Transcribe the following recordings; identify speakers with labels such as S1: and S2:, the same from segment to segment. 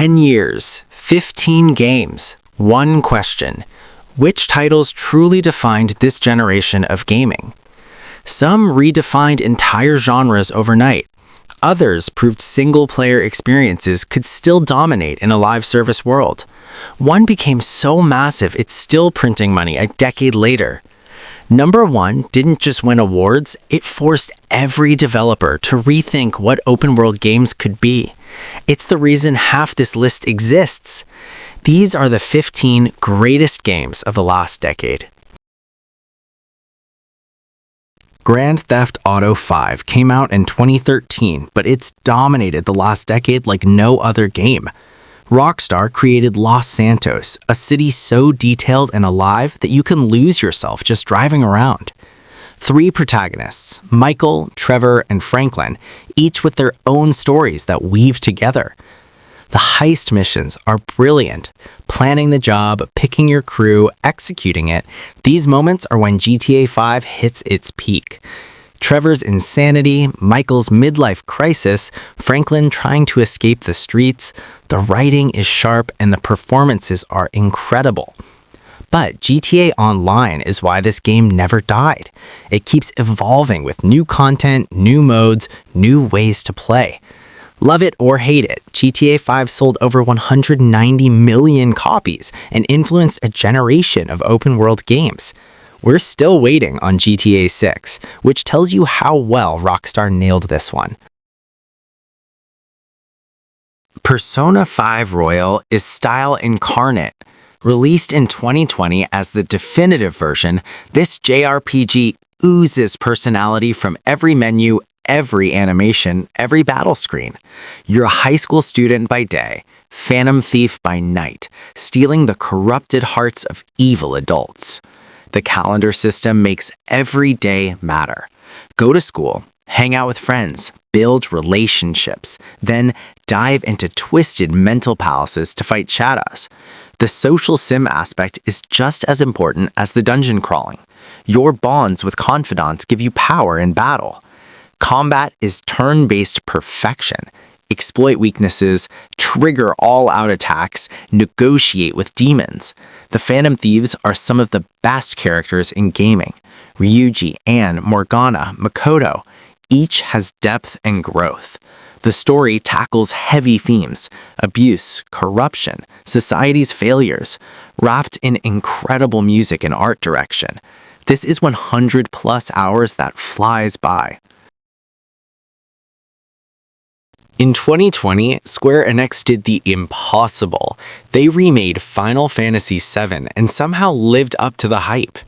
S1: 10 years, 15 games, one question. Which titles truly defined this generation of gaming? Some redefined entire genres overnight. Others proved single-player experiences could still dominate in a live service world. One became so massive it's still printing money a decade later. Number one didn't just win awards, it forced every developer to rethink what open-world games could be. It's the reason half this list exists. These are the 15 greatest games of the last decade. Grand Theft Auto V came out in 2013, but it's dominated the last decade like no other game. Rockstar created Los Santos, a city so detailed and alive that you can lose yourself just driving around. 3 protagonists, Michael, Trevor, and Franklin, each with their own stories that weave together. The heist missions are brilliant. Planning the job, picking your crew, executing it, these moments are when GTA 5 hits its peak. Trevor's insanity, Michael's midlife crisis, Franklin trying to escape the streets, the writing is sharp and the performances are incredible. But GTA Online is why this game never died. It keeps evolving with new content, new modes, new ways to play. Love it or hate it, GTA 5 sold over 190 million copies and influenced a generation of open-world games. We're still waiting on GTA 6, which tells you how well Rockstar nailed this one. Persona 5 Royal is style incarnate. Released in 2020 as the definitive version, this JRPG oozes personality from every menu, every animation, every battle screen. You're a high school student by day, phantom thief by night, stealing the corrupted hearts of evil adults. The calendar system makes every day matter. Go to school, hang out with friends, build relationships, then dive into twisted mental palaces to fight shadows. The social sim aspect is just as important as the dungeon crawling. Your bonds with confidants give you power in battle. Combat is turn-based perfection. Exploit weaknesses, trigger all-out attacks, negotiate with demons. The Phantom Thieves are some of the best characters in gaming. Ryuji, Anne, Morgana, Makoto, each has depth and growth. The story tackles heavy themes, abuse, corruption, society's failures, wrapped in incredible music and art direction. This is 100 plus hours that flies by. In 2020, Square Enix did the impossible. They remade Final Fantasy VII and somehow lived up to the hype.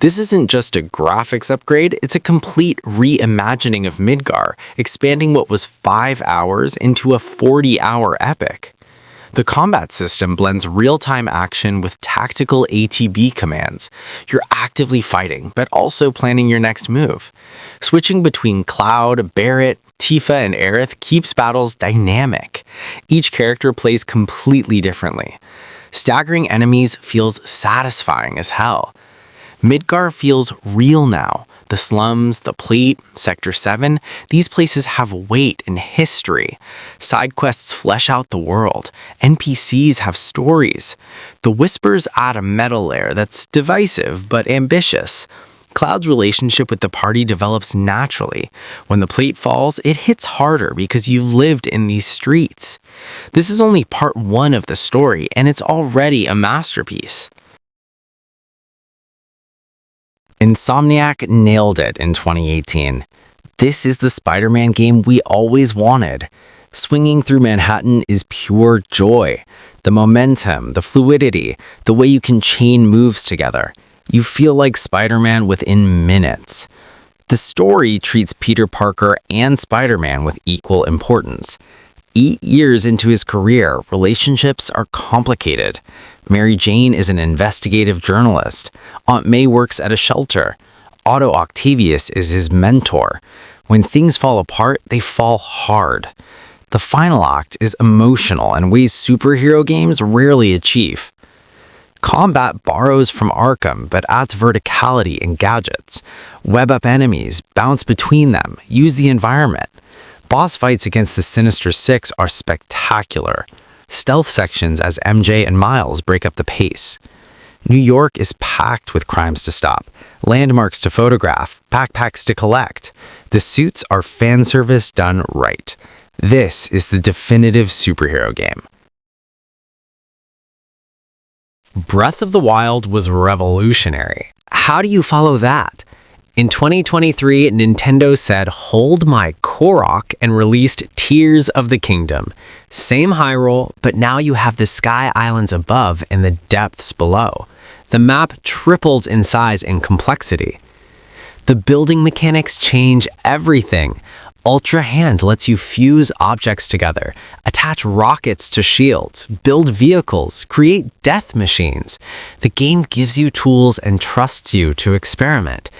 S1: This isn't just a graphics upgrade, it's a complete reimagining of Midgar, expanding what was 5 hours into a 40-hour epic. The combat system blends real-time action with tactical ATB commands. You're actively fighting, but also planning your next move. Switching between Cloud, Barret, Tifa, and Aerith keeps battles dynamic. Each character plays completely differently. Staggering enemies feels satisfying as hell. Midgar feels real now. The slums, the Plate, Sector 7, these places have weight and history. Side quests flesh out the world. NPCs have stories. The Whispers add a meta layer that's divisive but ambitious. Cloud's relationship with the party develops naturally. When the Plate falls, it hits harder because you've lived in these streets. This is only part 1 of the story, and it's already a masterpiece. Insomniac nailed it in 2018. This is the Spider-Man game we always wanted. Swinging through Manhattan is pure joy. The momentum, the fluidity, the way you can chain moves together. You feel like Spider-Man within minutes. The story treats Peter Parker and Spider-Man with equal importance. 8 years into his career, relationships are complicated. Mary Jane is an investigative journalist. Aunt May works at a shelter. Otto Octavius is his mentor. When things fall apart, they fall hard. The final act is emotional in ways superhero games rarely achieve. Combat borrows from Arkham, but adds verticality and gadgets. Web up enemies, bounce between them, use the environment. Boss fights against the Sinister Six are spectacular. stealth sections as MJ and Miles break up the pace. New York is packed with crimes to stop, landmarks to photograph, backpacks to collect. The suits are fan service done right. This is the definitive superhero game. Breath of the Wild was revolutionary. How do you follow that? In 2023, Nintendo said, "Hold my Korok," and released Tears of the Kingdom. Same Hyrule, but now you have the Sky Islands above and the depths below. The map tripled in size and complexity. The building mechanics change everything. Ultra Hand lets you fuse objects together, attach rockets to shields, build vehicles, create death machines. The game gives you tools and trusts you to experiment.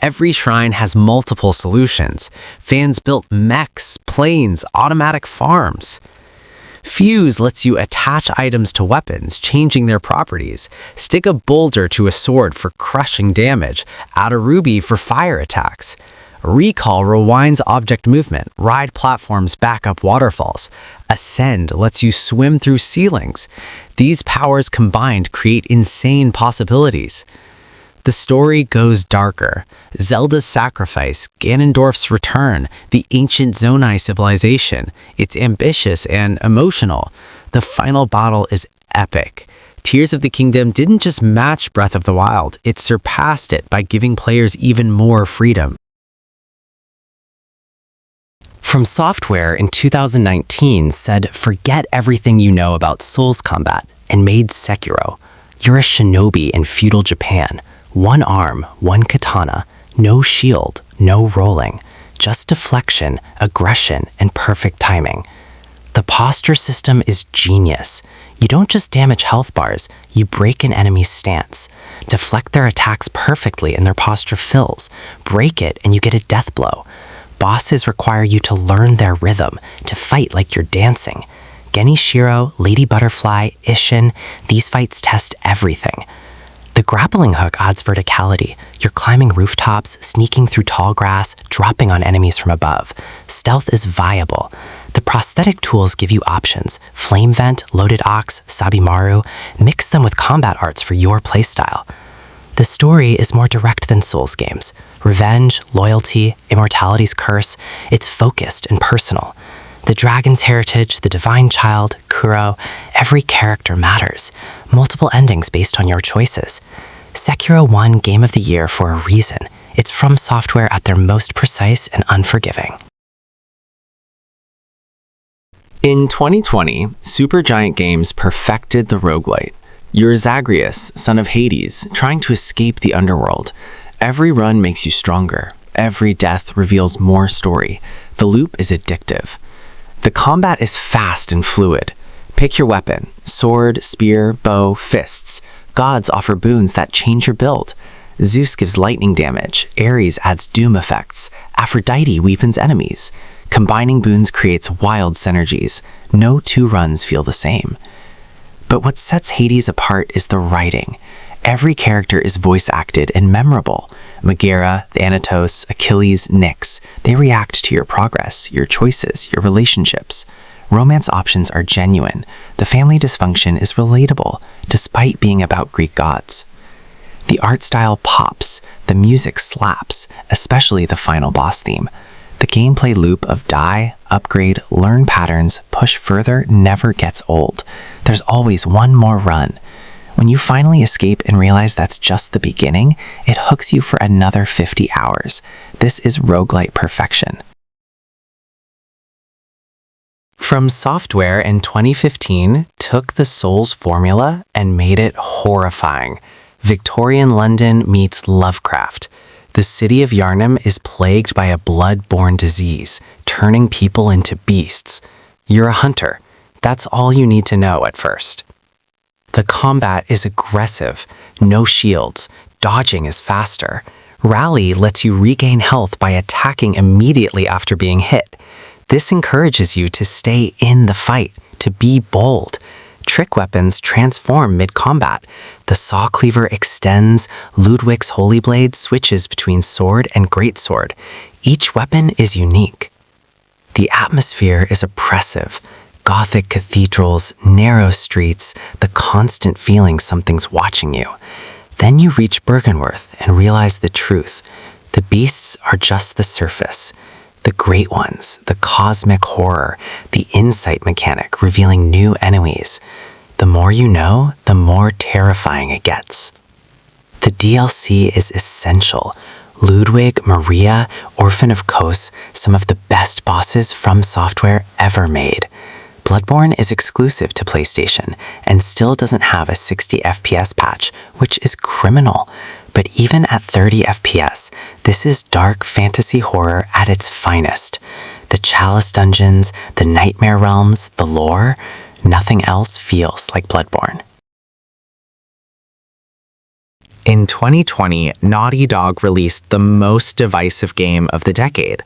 S1: Every shrine has multiple solutions. Fans built mechs, planes, automatic farms. Fuse lets you attach items to weapons, changing their properties. Stick a boulder to a sword for crushing damage. Add a ruby for fire attacks. Recall rewinds object movement. Ride platforms back up waterfalls. Ascend lets you swim through ceilings. These powers combined create insane possibilities. The story goes darker. Zelda's sacrifice, Ganondorf's return, the ancient Zonai civilization. It's ambitious and emotional. The final battle is epic. Tears of the Kingdom didn't just match Breath of the Wild, it surpassed it by giving players even more freedom. From Software in 2019 said, "Forget everything you know about Souls combat," and made Sekiro. You're a shinobi in feudal Japan. One arm, one katana, no shield, no rolling, just deflection, aggression, and perfect timing. The posture system is genius. You don't just damage health bars, you break an enemy's stance. Deflect their attacks perfectly and their posture fills. Break it and you get a death blow. Bosses require you to learn their rhythm, to fight like you're dancing. Genishiro, Lady Butterfly, Ishin, these fights test everything. The grappling hook adds verticality. You're climbing rooftops, sneaking through tall grass, dropping on enemies from above. Stealth is viable. The prosthetic tools give you options. Flame Vent, Loaded Ox, Sabimaru. Mix them with combat arts for your playstyle. The story is more direct than Souls games. Revenge, loyalty, immortality's curse. It's focused and personal. The dragon's heritage, the divine child, Kuro, every character matters. Multiple endings based on your choices. Sekiro won Game of the Year for a reason. It's From Software at their most precise and unforgiving. In 2020, Supergiant Games perfected the roguelite. You're Zagreus, son of Hades, trying to escape the underworld. Every run makes you stronger. Every death reveals more story. The loop is addictive. The combat is fast and fluid. Pick your weapon: sword, spear, bow, fists. Gods offer boons that change your build. Zeus gives lightning damage. Ares adds doom effects. Aphrodite weapons enemies. Combining boons creates wild synergies. No two runs feel the same. But what sets Hades apart is the writing. Every character is voice acted and memorable. Megara, Thanatos, Achilles, Nyx, they react to your progress, your choices, your relationships. Romance options are genuine. The family dysfunction is relatable, despite being about Greek gods. The art style pops, the music slaps, especially the final boss theme. The gameplay loop of die, upgrade, learn patterns, push further never gets old. There's always one more run. When you finally escape and realize that's just the beginning, it hooks you for another 50 hours. This is roguelite perfection. From Software in 2015 took the Souls formula and made it horrifying. Victorian London meets Lovecraft. The city of Yharnam is plagued by a blood-borne disease, turning people into beasts. You're a hunter. That's all you need to know at first. The combat is aggressive, no shields, dodging is faster. Rally lets you regain health by attacking immediately after being hit. This encourages you to stay in the fight, to be bold. Trick weapons transform mid-combat. The saw cleaver extends, Ludwig's holy blade switches between sword and greatsword. Each weapon is unique. The atmosphere is oppressive. Gothic cathedrals, narrow streets, the constant feeling something's watching you. Then you reach Bergenworth and realize the truth. The beasts are just the surface. The great ones, the cosmic horror, the insight mechanic revealing new enemies. The more you know, the more terrifying it gets. The DLC is essential. Ludwig, Maria, Orphan of Kos, some of the best bosses From Software ever made. Bloodborne is exclusive to PlayStation and still doesn't have a 60 FPS patch, which is criminal. But even at 30 FPS, this is dark fantasy horror at its finest. The Chalice dungeons, the Nightmare realms, the lore, nothing else feels like Bloodborne. In 2020, Naughty Dog released the most divisive game of the decade.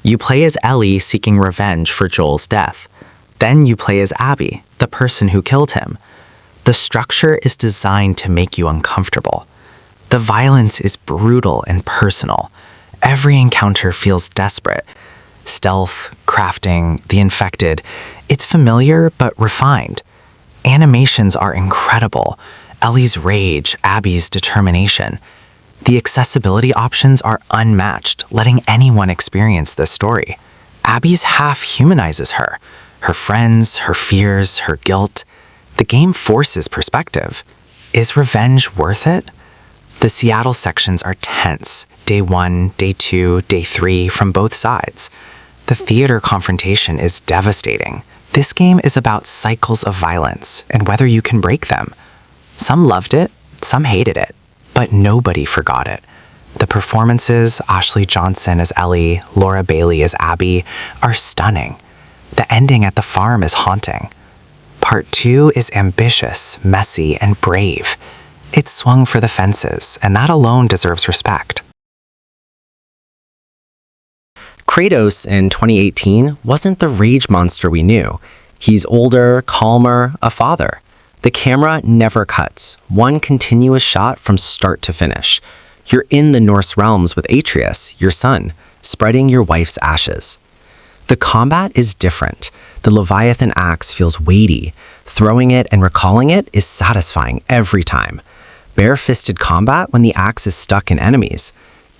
S1: You play as Ellie seeking revenge for Joel's death. Then you play as Abby, the person who killed him. The structure is designed to make you uncomfortable. The violence is brutal and personal. Every encounter feels desperate. Stealth, crafting, the infected. It's familiar but refined. Animations are incredible. Ellie's rage, Abby's determination. The accessibility options are unmatched, letting anyone experience this story. Abby's half humanizes her. Her friends, her fears, her guilt. The game forces perspective. Is revenge worth it? The Seattle sections are tense. Day 1, Day 2, Day 3 from both sides. The theater confrontation is devastating. This game is about cycles of violence and whether you can break them. Some loved it, some hated it, but nobody forgot it. The performances, Ashley Johnson as Ellie, Laura Bailey as Abby, are stunning. The ending at the farm is haunting. Part 2 is ambitious, messy, and brave. It swung for the fences, and that alone deserves respect. Kratos in 2018 wasn't the rage monster we knew. He's older, calmer, a father. The camera never cuts, one continuous shot from start to finish. You're in the Norse realms with Atreus, your son, spreading your wife's ashes. The combat is different. The Leviathan axe feels weighty. Throwing it and recalling it is satisfying every time. Bare-fisted combat when the axe is stuck in enemies.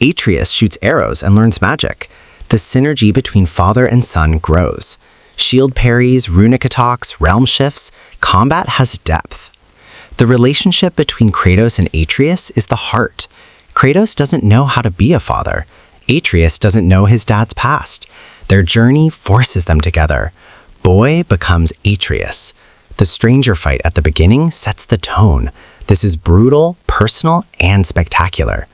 S1: Atreus shoots arrows and learns magic. The synergy between father and son grows. Shield parries, runic attacks, realm shifts, combat has depth. The relationship between Kratos and Atreus is the heart. Kratos doesn't know how to be a father. Atreus doesn't know his dad's past. Their journey forces them together. Boy becomes Atreus. The stranger fight at the beginning sets the tone. This is brutal, personal, and spectacular.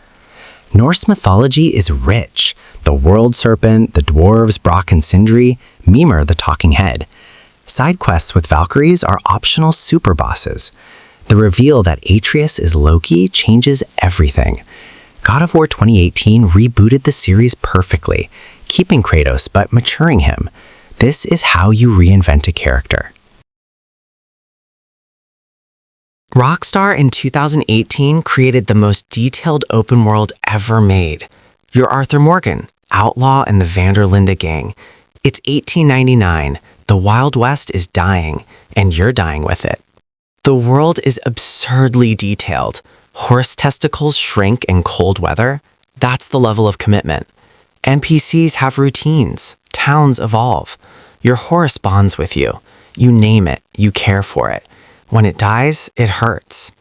S1: Norse mythology is rich. The world serpent, the dwarves, Brock and Sindri, Mimir the talking head. Side quests with Valkyries are optional super bosses. The reveal that Atreus is Loki changes everything. God of War 2018 rebooted the series perfectly, keeping Kratos but maturing him. This is how you reinvent a character. Rockstar in 2018 created the most detailed open world ever made. You're Arthur Morgan, outlaw in the Vanderlinde gang. It's 1899, the Wild West is dying, and you're dying with it. The world is absurdly detailed. Horse testicles shrink in cold weather. That's the level of commitment. NPCs have routines. Towns evolve. Your horse bonds with you. You name it. You care for it. When it dies, it hurts.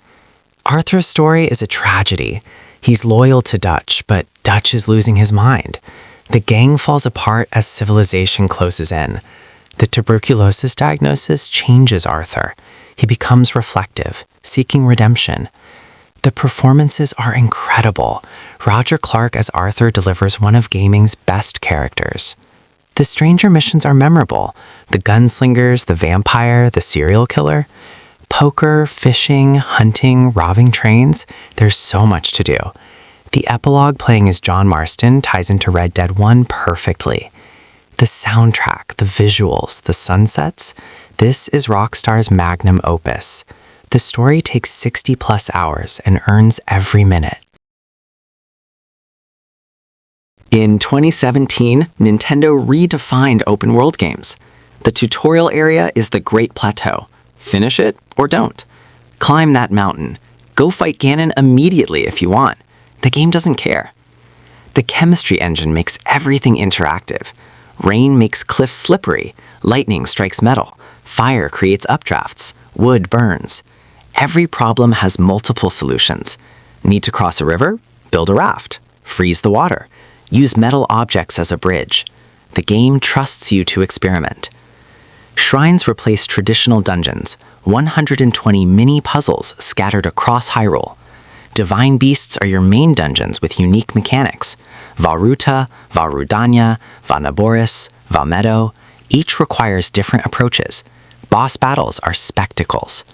S1: Arthur's story is a tragedy. He's loyal to Dutch, but Dutch is losing his mind. The gang falls apart as civilization closes in. The tuberculosis diagnosis changes Arthur. He becomes reflective, seeking redemption. The performances are incredible. Roger Clark as Arthur delivers one of gaming's best characters. The stranger missions are memorable. The gunslingers, the vampire, the serial killer. Poker, fishing, hunting, robbing trains, there's so much to do. The epilogue playing as John Marston ties into Red Dead 1 perfectly. The soundtrack, the visuals, the sunsets, this is Rockstar's magnum opus. The story takes 60+ hours and earns every minute. In 2017, Nintendo redefined open world games. The tutorial area is the Great Plateau. Finish it or don't. Climb that mountain. Go fight Ganon immediately if you want. The game doesn't care. The chemistry engine makes everything interactive. Rain makes cliffs slippery. Lightning strikes metal. Fire creates updrafts. Wood burns. Every problem has multiple solutions. Need to cross a river? Build a raft. Freeze the water. Use metal objects as a bridge. The game trusts you to experiment. Shrines replace traditional dungeons, 120 mini puzzles scattered across Hyrule. Divine beasts are your main dungeons with unique mechanics. Varuta, Varudanya, Vanaboris, Valmedo, each requires different approaches. Boss battles are spectacles.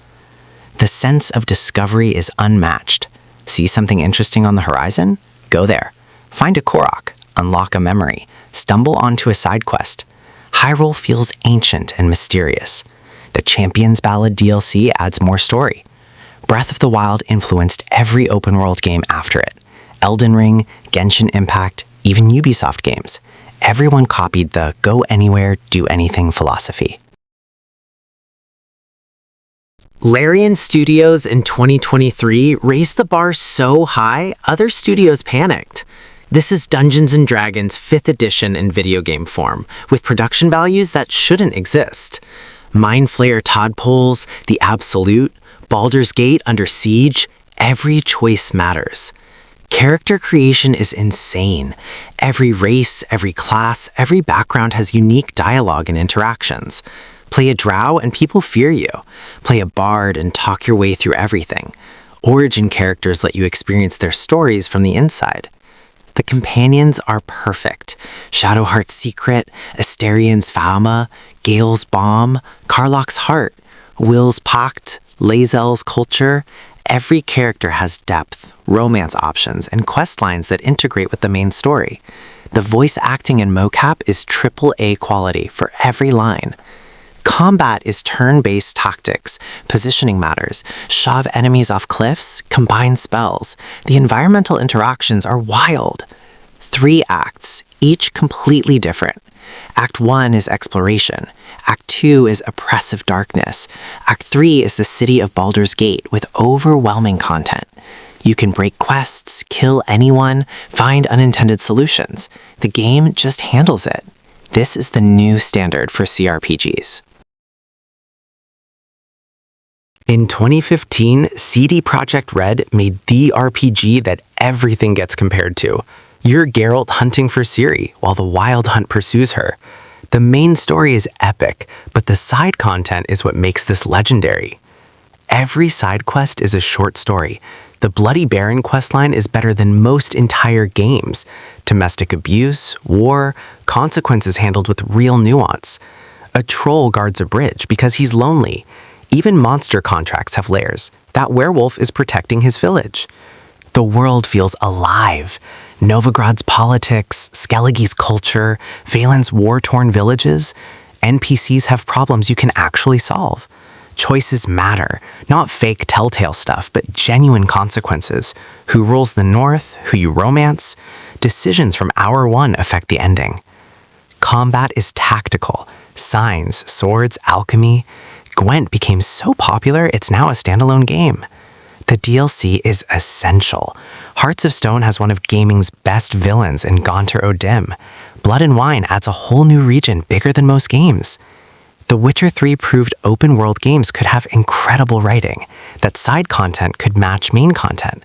S1: The sense of discovery is unmatched. See something interesting on the horizon? Go there. Find a Korok, unlock a memory, stumble onto a side quest. Hyrule feels ancient and mysterious. The Champions Ballad DLC adds more story. Breath of the Wild influenced every open-world game after it. Elden Ring, Genshin Impact, even Ubisoft games. Everyone copied the go anywhere, do anything philosophy. Larian Studios in 2023 raised the bar so high, other studios panicked. This is Dungeons & Dragons 5th edition in video game form, with production values that shouldn't exist. Mind Flayer Tadpoles, The Absolute, Baldur's Gate Under Siege, every choice matters. Character creation is insane. Every race, every class, every background has unique dialogue and interactions. Play a drow and people fear you. Play a bard and talk your way through everything. Origin characters let you experience their stories from the inside. The companions are perfect. Shadowheart's Secret, Asterian's Fauma, Gale's Bomb, Karlach's Heart, Will's Pact, Lae'zel's Culture. Every character has depth, romance options, and quest lines that integrate with the main story. The voice acting and mocap is AAA quality for every line. Combat is turn-based tactics, positioning matters, shove enemies off cliffs, combine spells. The environmental interactions are wild. 3 acts, each completely different. Act 1 is exploration. Act 2 is oppressive darkness. Act 3 is the city of Baldur's Gate with overwhelming content. You can break quests, kill anyone, find unintended solutions. The game just handles it. This is the new standard for CRPGs. In 2015, CD Projekt Red made the RPG that everything gets compared to. You're Geralt hunting for Ciri, while the Wild Hunt pursues her. The main story is epic, but the side content is what makes this legendary. Every side quest is a short story. The Bloody Baron questline is better than most entire games. Domestic abuse, war, consequences handled with real nuance. A troll guards a bridge because he's lonely. Even monster contracts have layers. That werewolf is protecting his village. The world feels alive. Novigrad's politics, Skellige's culture, Valen's war-torn villages. NPCs have problems you can actually solve. Choices matter, not fake telltale stuff, but genuine consequences. Who rules the north, who you romance. Decisions from hour 1 affect the ending. Combat is tactical. Signs, swords, alchemy. Gwent became so popular, it's now a standalone game. The DLC is essential. Hearts of Stone has one of gaming's best villains in Gaunter O'Dim. Blood and Wine adds a whole new region bigger than most games. The Witcher 3 proved open-world games could have incredible writing, that side content could match main content.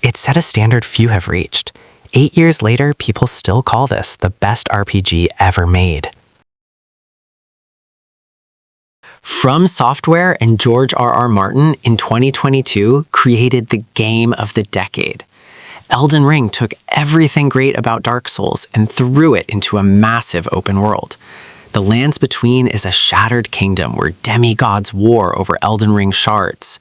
S1: It set a standard few have reached. 8 years later, people still call this the best RPG ever made. From Software and George R.R. Martin in 2022 created the game of the decade. Elden Ring took everything great about Dark Souls and threw it into a massive open world. The Lands Between is a shattered kingdom where demigods war over Elden Ring shards.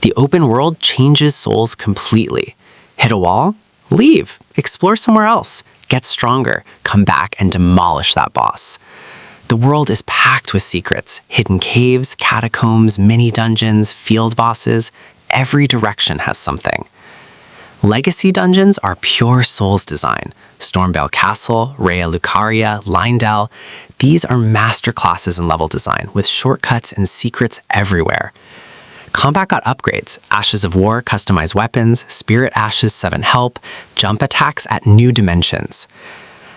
S1: The open world changes Souls completely. Hit a wall? Leave. Explore somewhere else. Get stronger. Come back and demolish that boss. The world is packed with secrets, hidden caves, catacombs, mini-dungeons, field bosses. Every direction has something. Legacy dungeons are pure Souls design. Stormveil Castle, Rhea Lucaria, Leyndell.
S2: These are masterclasses in level design, with shortcuts and secrets everywhere. Combat got upgrades: Ashes of War, customized weapons, Spirit Ashes, 7 help, jump attacks at new dimensions.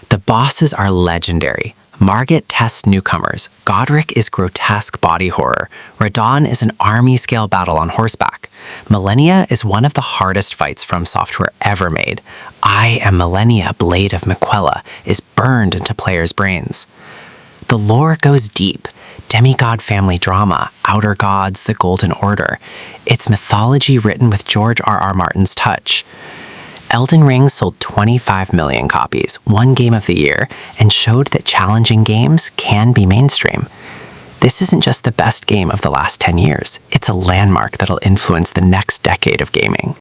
S2: The bosses are legendary. Margit tests newcomers, Godric is grotesque body horror, Radon is an army-scale battle on horseback, Millennia is one of the hardest fights From Software ever made. I Am Millennia, Blade of Miquella, is burned into players' brains. The lore goes deep. Demigod family drama, Outer Gods, the Golden Order. It's mythology written with George R.R. Martin's touch. Elden Ring sold 25 million copies, won Game of the Year, and showed that challenging games can be mainstream. This isn't just the best game of the last 10 years, it's a landmark that'll influence the next decade of gaming.